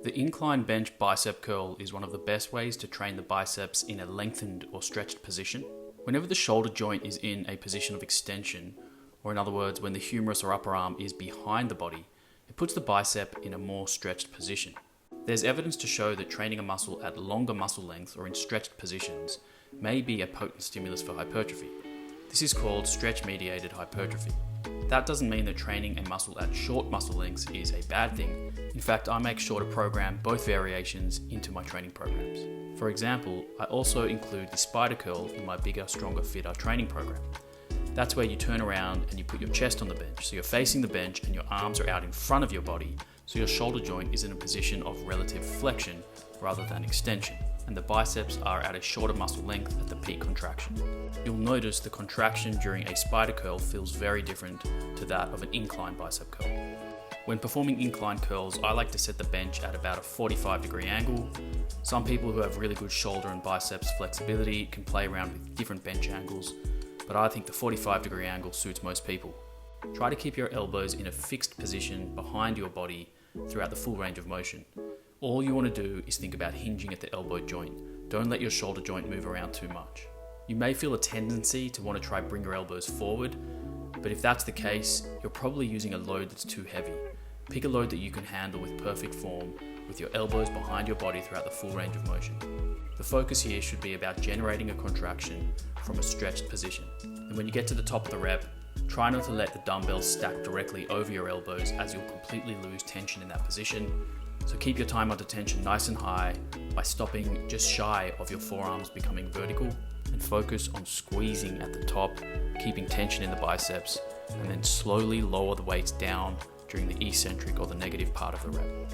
The incline bench bicep curl is one of the best ways to train the biceps in a lengthened or stretched position. Whenever the shoulder joint is in a position of extension, or in other words, when the humerus or upper arm is behind the body, it puts the bicep in a more stretched position. There's evidence to show that training a muscle at longer muscle lengths or in stretched positions may be a potent stimulus for hypertrophy. This is called stretch-mediated hypertrophy. That doesn't mean that training a muscle at short muscle lengths is a bad thing. In fact, I make sure to program both variations into my training programs. For example, I also include the spider curl in my bigger, stronger, fitter training program. That's where you turn around and you put your chest on the bench. So you're facing the bench and your arms are out in front of your body, so your shoulder joint is in a position of relative flexion rather than extension, and the biceps are at a shorter muscle length at the peak contraction. You'll notice the contraction during a spider curl feels very different to that of an incline bicep curl. When performing incline curls, I like to set the bench at about a 45-degree angle. Some people who have really good shoulder and biceps flexibility can play around with different bench angles, but I think the 45-degree angle suits most people. Try to keep your elbows in a fixed position behind your body throughout the full range of motion. All you want to do is think about hinging at the elbow joint. Don't let your shoulder joint move around too much. You may feel a tendency to want to try bring your elbows forward, but if that's the case, you're probably using a load that's too heavy. Pick a load that you can handle with perfect form, with your elbows behind your body throughout the full range of motion. The focus here should be about generating a contraction from a stretched position. And when you get to the top of the rep, try not to let the dumbbells stack directly over your elbows, as you'll completely lose tension in that position. So keep your time under tension nice and high by stopping just shy of your forearms becoming vertical, and focus on squeezing at the top, keeping tension in the biceps, and then slowly lower the weights down during the eccentric or the negative part of the rep.